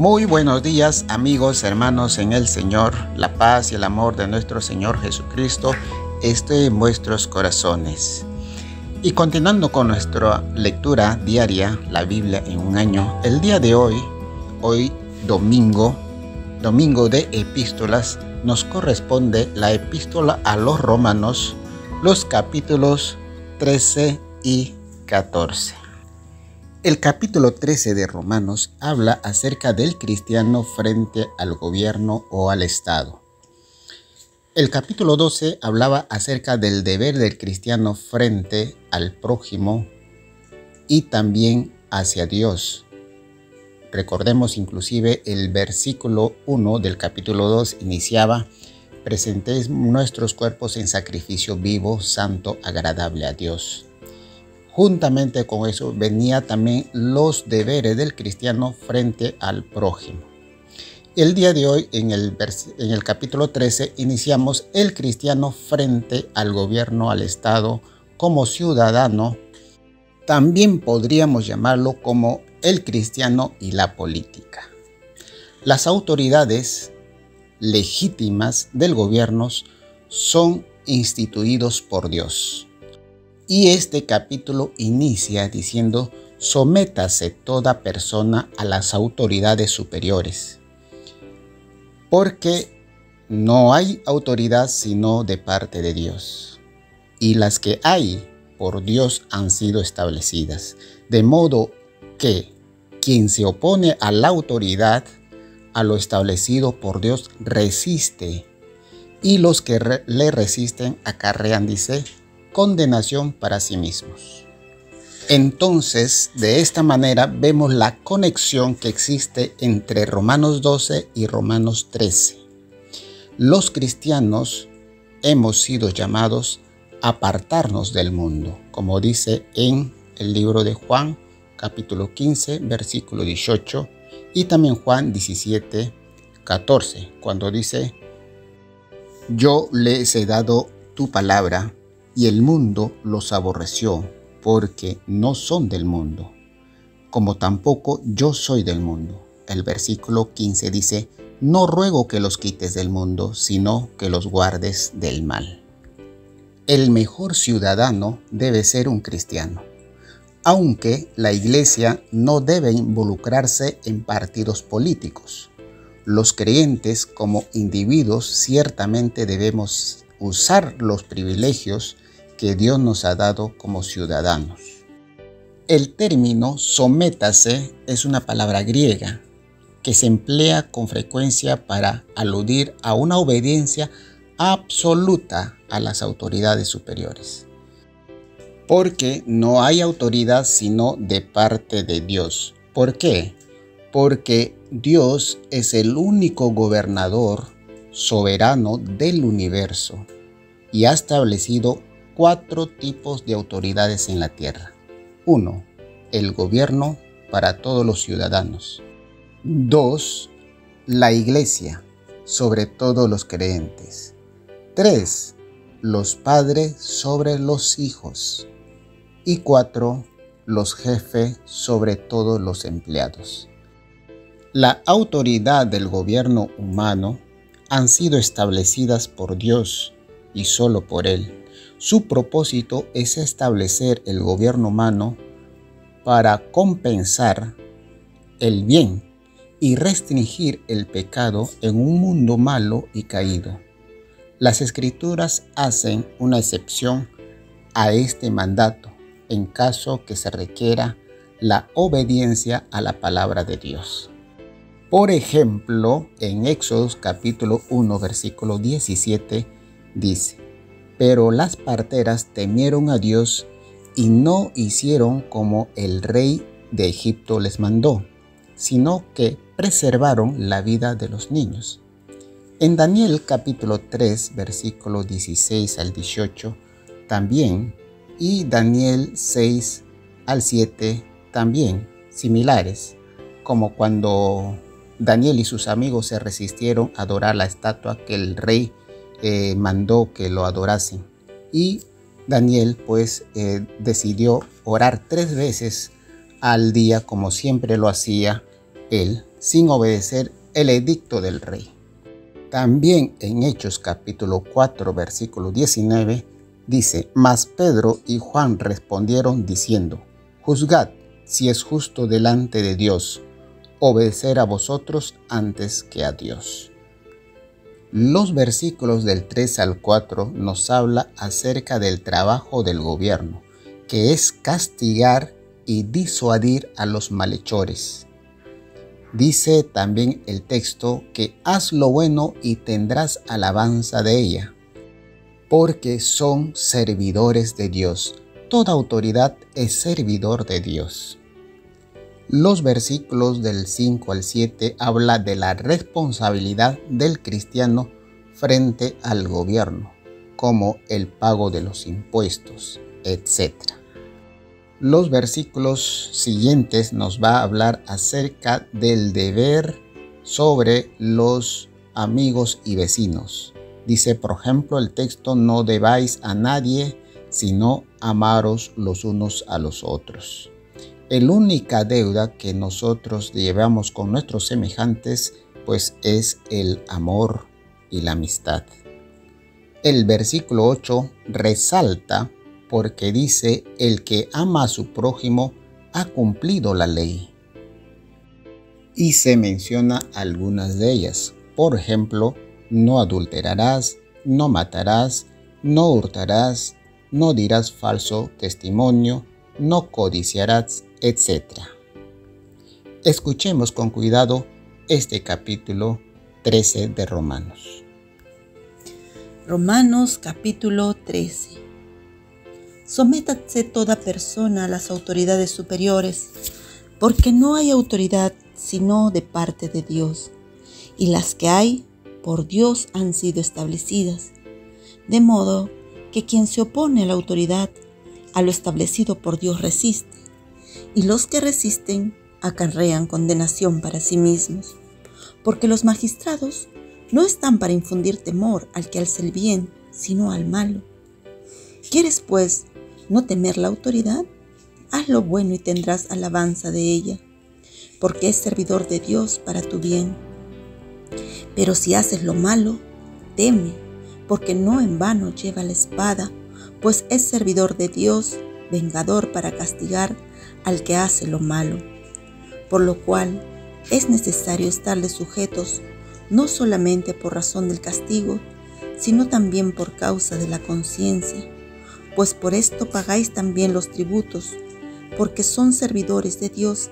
Muy buenos días, amigos, hermanos en el Señor. La paz y el amor de nuestro Señor Jesucristo esté en vuestros corazones. Y continuando con nuestra lectura diaria, la Biblia en un año, el día de hoy domingo de epístolas, nos corresponde la epístola a los Romanos, los capítulos 13 y 14. El capítulo 13 de Romanos habla acerca del cristiano frente al gobierno o al Estado. El capítulo 12 hablaba acerca del deber del cristiano frente al prójimo y también hacia Dios. Recordemos inclusive el versículo 1 del capítulo 2 iniciaba: presentéis nuestros cuerpos en sacrificio vivo, santo, agradable a Dios. Juntamente con eso venía también los deberes del cristiano frente al prójimo. El día de hoy, en el capítulo 13, iniciamos el cristiano frente al gobierno, al Estado, como ciudadano. También podríamos llamarlo como el cristiano y la política. Las autoridades legítimas del gobierno son instituidos por Dios. Y este capítulo inicia diciendo: sométase toda persona a las autoridades superiores, porque no hay autoridad sino de parte de Dios, y las que hay por Dios han sido establecidas, de modo que quien se opone a la autoridad, a lo establecido por Dios, resiste, y los que le resisten acarrean, dice, condenación para sí mismos. Entonces, de esta manera vemos la conexión que existe entre Romanos 12 y Romanos 13. Los cristianos hemos sido llamados a apartarnos del mundo, como dice en el libro de Juan, capítulo 15, versículo 18, y también Juan 17, 14, cuando dice: yo les he dado tu palabra, y el mundo los aborreció, porque no son del mundo, como tampoco yo soy del mundo. El versículo 15 dice: no ruego que los quites del mundo, sino que los guardes del mal. El mejor ciudadano debe ser un cristiano, aunque la iglesia no debe involucrarse en partidos políticos. Los creyentes como individuos ciertamente debemos usar los privilegios que Dios nos ha dado como ciudadanos. El término sométase es una palabra griega que se emplea con frecuencia para aludir a una obediencia absoluta a las autoridades superiores. Porque no hay autoridad sino de parte de Dios. ¿Por qué? Porque Dios es el único gobernador soberano del universo y ha establecido 4 tipos de autoridades en la tierra. 1. El gobierno para todos los ciudadanos. 2. La iglesia, sobre todos los creyentes. 3. Los padres sobre los hijos. Y 4. Los jefes sobre todos los empleados. La autoridad del gobierno humano han sido establecidas por Dios y solo por Él. Su propósito es establecer el gobierno humano para compensar el bien y restringir el pecado en un mundo malo y caído. Las Escrituras hacen una excepción a este mandato en caso que se requiera la obediencia a la palabra de Dios. Por ejemplo, en Éxodo capítulo 1, versículo 17 dice: pero las parteras temieron a Dios y no hicieron como el rey de Egipto les mandó, sino que preservaron la vida de los niños. En Daniel capítulo 3, versículo 16 al 18 también, y Daniel 6 al 7 también, similares, como cuando Daniel y sus amigos se resistieron a adorar la estatua que el rey mandó que lo adorasen, y Daniel pues decidió orar 3 veces al día como siempre lo hacía él, sin obedecer el edicto del rey. También en Hechos capítulo 4, versículo 19, dice: Mas Pedro y Juan respondieron diciendo: Juzgad si es justo delante de Dios obedecer a vosotros antes que a Dios. Los versículos del 3 al 4 nos habla acerca del trabajo del gobierno, que es castigar y disuadir a los malhechores. Dice también el texto que haz lo bueno y tendrás alabanza de ella, porque son servidores de Dios. Toda autoridad es servidor de Dios. Los versículos del 5 al 7 habla de la responsabilidad del cristiano frente al gobierno, como el pago de los impuestos, etc. Los versículos siguientes nos va a hablar acerca del deber sobre los amigos y vecinos. Dice, por ejemplo, el texto: no debáis a nadie, sino amaros los unos a los otros. La única deuda que nosotros llevamos con nuestros semejantes, pues es el amor y la amistad. El versículo 8 resalta porque dice: el que ama a su prójimo ha cumplido la ley. Y se menciona algunas de ellas. Por ejemplo, no adulterarás, no matarás, no hurtarás, no dirás falso testimonio, no codiciarás, etc. Escuchemos con cuidado este capítulo 13 de Romanos. Romanos capítulo 13. Sométase toda persona a las autoridades superiores, porque no hay autoridad sino de parte de Dios, y las que hay por Dios han sido establecidas. De modo que quien se opone a la autoridad, a lo establecido por Dios resiste, y los que resisten acarrean condenación para sí mismos, porque los magistrados no están para infundir temor al que hace el bien, sino al malo. ¿Quieres, pues, no temer la autoridad? Haz lo bueno y tendrás alabanza de ella, porque es servidor de Dios para tu bien. Pero si haces lo malo, teme, porque no en vano lleva la espada, pues es servidor de Dios, vengador para castigar al que hace lo malo. Por lo cual es necesario estarles sujetos, no solamente por razón del castigo, sino también por causa de la conciencia, pues por esto pagáis también los tributos, porque son servidores de Dios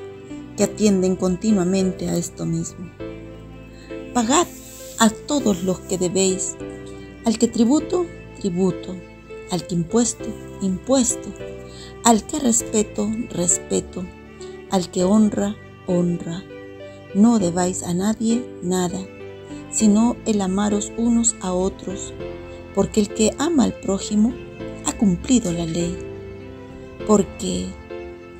que atienden continuamente a esto mismo. Pagad a todos los que debéis, al que tributo, tributo, al que impuesto, impuesto, al que respeto, respeto, al que honra, honra. No debáis a nadie nada, sino el amaros unos a otros, porque el que ama al prójimo ha cumplido la ley. Porque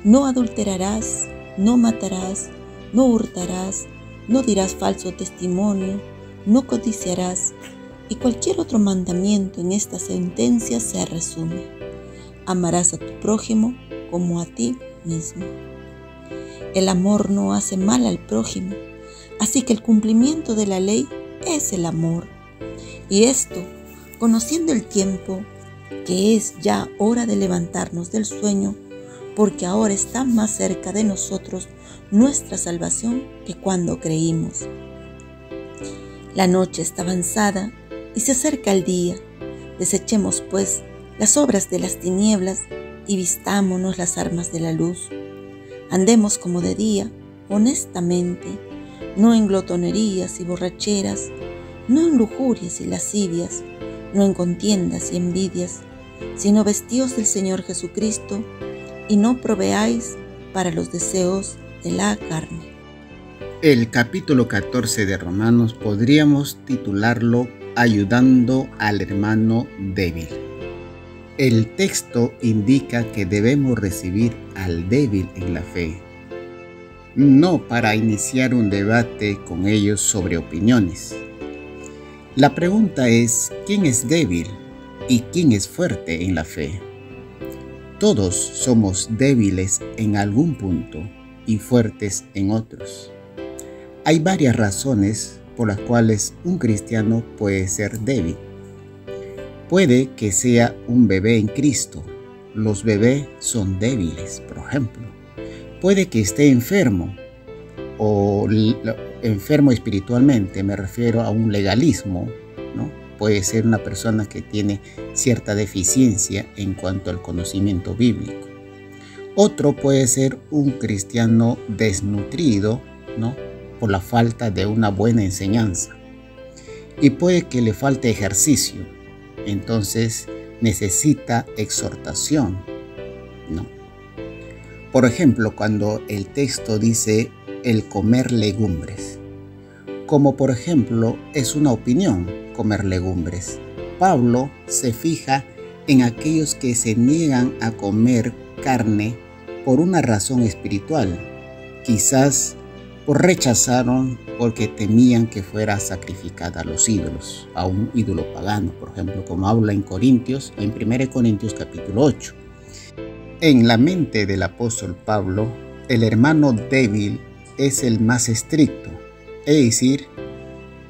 no adulterarás, no matarás, no hurtarás, no dirás falso testimonio, no codiciarás, y cualquier otro mandamiento en esta sentencia se resume: amarás a tu prójimo como a ti mismo. El amor no hace mal al prójimo, así que el cumplimiento de la ley es el amor. Y esto, conociendo el tiempo, que es ya hora de levantarnos del sueño, porque ahora está más cerca de nosotros nuestra salvación que cuando creímos. La noche está avanzada y se acerca el día. Desechemos, pues, las obras de las tinieblas y vistámonos las armas de la luz. Andemos como de día, honestamente, no en glotonerías y borracheras, no en lujurias y lascivias, no en contiendas y envidias, sino vestíos del Señor Jesucristo, y no proveáis para los deseos de la carne. El capítulo 14 de Romanos podríamos titularlo Ayudando al hermano débil. El texto indica que debemos recibir al débil en la fe, no para iniciar un debate con ellos sobre opiniones. La pregunta es: ¿quién es débil y quién es fuerte en la fe? Todos somos débiles en algún punto y fuertes en otros. Hay varias razones por las cuales un cristiano puede ser débil. Puede que sea un bebé en Cristo. Los bebés son débiles, por ejemplo. Puede que esté enfermo o enfermo espiritualmente, me refiero a un legalismo, ¿no? Puede ser una persona que tiene cierta deficiencia en cuanto al conocimiento bíblico. Otro puede ser un cristiano desnutrido, ¿no? Por la falta de una buena enseñanza. Y puede que le falte ejercicio, entonces necesita exhortación, ¿no? Por ejemplo, cuando el texto dice el comer legumbres, como por ejemplo es una opinión comer legumbres. Pablo se fija en aquellos que se niegan a comer carne por una razón espiritual, quizás rechazaron porque temían que fuera sacrificada a los ídolos, a un ídolo pagano, por ejemplo, como habla en 1 Corintios capítulo 8. En la mente del apóstol Pablo, el hermano débil es el más estricto, es decir,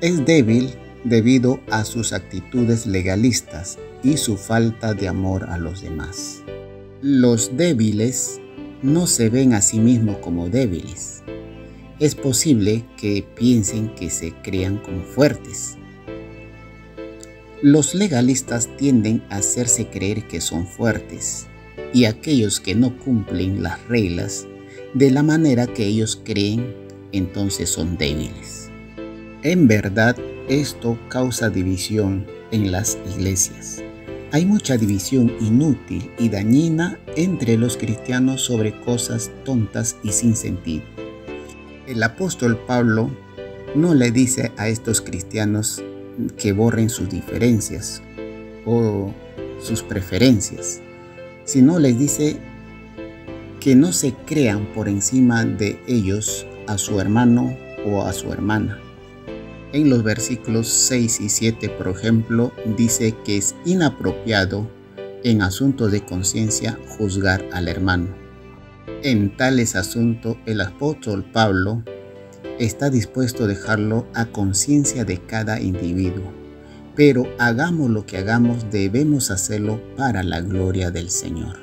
es débil debido a sus actitudes legalistas y su falta de amor a los demás. Los débiles no se ven a sí mismos como débiles. Es posible que piensen que se crean como fuertes. Los legalistas tienden a hacerse creer que son fuertes, y aquellos que no cumplen las reglas de la manera que ellos creen, entonces son débiles. En verdad, esto causa división en las iglesias. Hay mucha división inútil y dañina entre los cristianos sobre cosas tontas y sin sentido. El apóstol Pablo no le dice a estos cristianos que borren sus diferencias o sus preferencias, sino les dice que no se crean por encima de ellos a su hermano o a su hermana. En los versículos 6 y 7, por ejemplo, dice que es inapropiado en asuntos de conciencia juzgar al hermano. En tales asuntos, el apóstol Pablo está dispuesto a dejarlo a conciencia de cada individuo, pero hagamos lo que hagamos, debemos hacerlo para la gloria del Señor,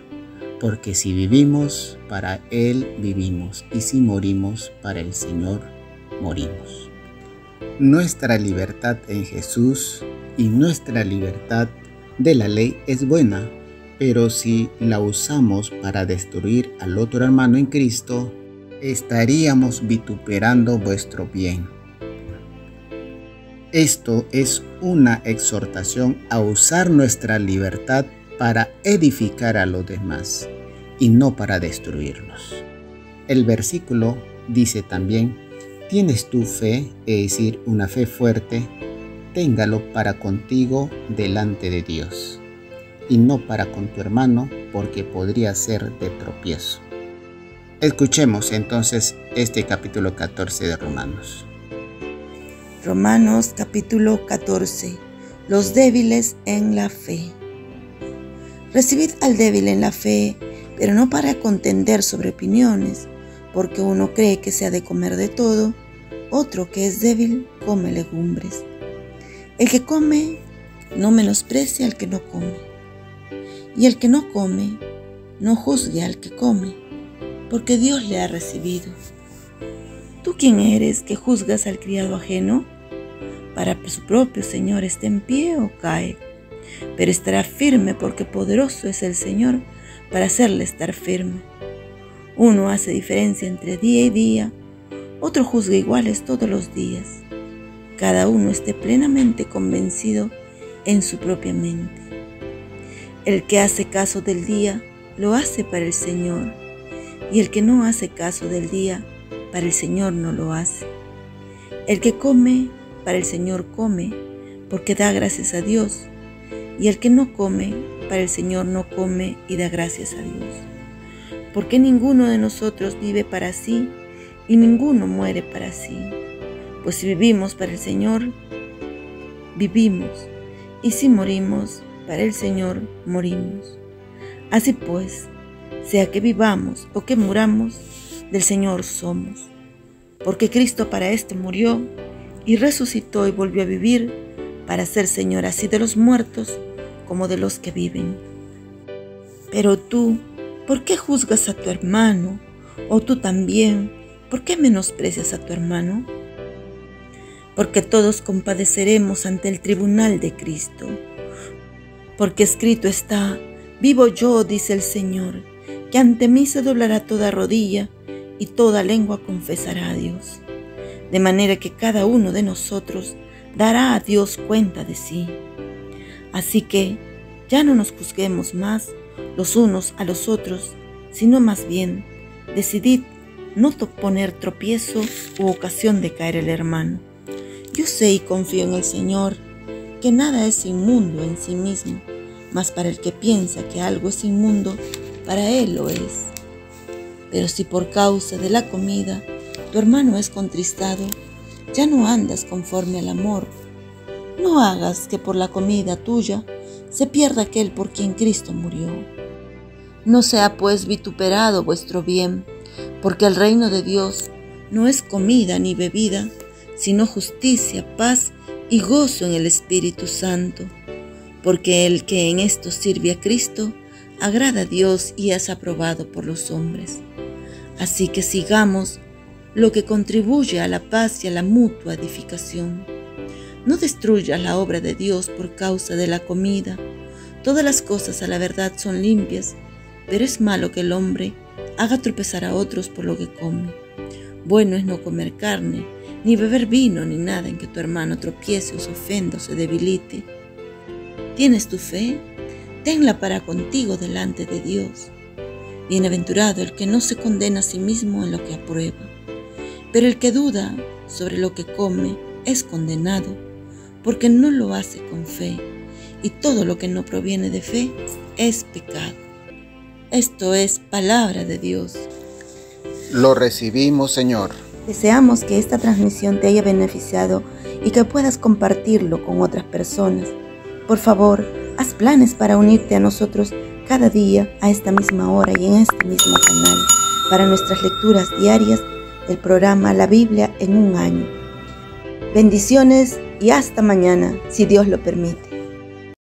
porque si vivimos, para Él vivimos, y si morimos, para el Señor morimos. Nuestra libertad en Jesús y nuestra libertad de la ley es buena, pero si la usamos para destruir al otro hermano en Cristo, estaríamos vituperando vuestro bien. Esto es una exhortación a usar nuestra libertad para edificar a los demás y no para destruirlos. El versículo dice también: ¿tienes tu fe, es decir, una fe fuerte? Téngalo para contigo delante de Dios, y no para con tu hermano, porque podría ser de tropiezo. Escuchemos entonces este capítulo 14 de Romanos. Romanos capítulo 14. Los débiles en la fe. Recibid al débil en la fe, pero no para contender sobre opiniones, porque uno cree que se ha de comer de todo, otro que es débil come legumbres. El que come no menosprecia al que no come, y el que no come no juzgue al que come, porque Dios le ha recibido. ¿Tú quién eres que juzgas al criado ajeno? Para que su propio Señor esté en pie o cae, pero estará firme, porque poderoso es el Señor para hacerle estar firme. Uno hace diferencia entre día y día, otro juzga iguales todos los días. Cada uno esté plenamente convencido en su propia mente. El que hace caso del día, lo hace para el Señor, y el que no hace caso del día, para el Señor no lo hace. El que come, para el Señor come, porque da gracias a Dios, y el que no come, para el Señor no come y da gracias a Dios. Porque ninguno de nosotros vive para sí, y ninguno muere para sí. Pues si vivimos para el Señor, vivimos, y si morimos, para el Señor morimos. Así pues, sea que vivamos o que muramos, del Señor somos. porque Cristo para esto murió y resucitó y volvió a vivir para ser Señor así de los muertos como de los que viven. Pero tú, ¿por qué juzgas a tu hermano? O tú también, ¿por qué menosprecias a tu hermano? Porque todos compadeceremos ante el tribunal de Cristo. Porque escrito está: vivo yo, dice el Señor, que ante mí se doblará toda rodilla y toda lengua confesará a Dios. De manera que cada uno de nosotros dará a Dios cuenta de sí. Así que ya no nos juzguemos más los unos a los otros, sino más bien decidid no poner tropiezo u ocasión de caer el hermano. Yo sé y confío en el Señor que nada es inmundo en sí mismo, mas para el que piensa que algo es inmundo, para él lo es. Pero si por causa de la comida tu hermano es contristado, ya no andas conforme al amor. No hagas que por la comida tuya se pierda aquel por quien Cristo murió. No sea pues vituperado vuestro bien, porque el reino de Dios no es comida ni bebida, sino justicia, paz y gozo en el Espíritu Santo. Porque el que en esto sirve a Cristo, agrada a Dios y es aprobado por los hombres. Así que sigamos lo que contribuye a la paz y a la mutua edificación. No destruyas la obra de Dios por causa de la comida. Todas las cosas a la verdad son limpias, pero es malo que el hombre haga tropezar a otros por lo que come. Bueno es no comer carne, ni beber vino, ni nada en que tu hermano tropiece o se ofenda o se debilite. ¿Tienes tu fe? Tenla para contigo delante de Dios. Bienaventurado el que no se condena a sí mismo en lo que aprueba. Pero el que duda sobre lo que come es condenado, porque no lo hace con fe, y todo lo que no proviene de fe es pecado. Esto es palabra de Dios. Lo recibimos, Señor. Deseamos que esta transmisión te haya beneficiado y que puedas compartirlo con otras personas. Por favor, haz planes para unirte a nosotros cada día a esta misma hora y en este mismo canal para nuestras lecturas diarias del programa La Biblia en un año. Bendiciones y hasta mañana, si Dios lo permite.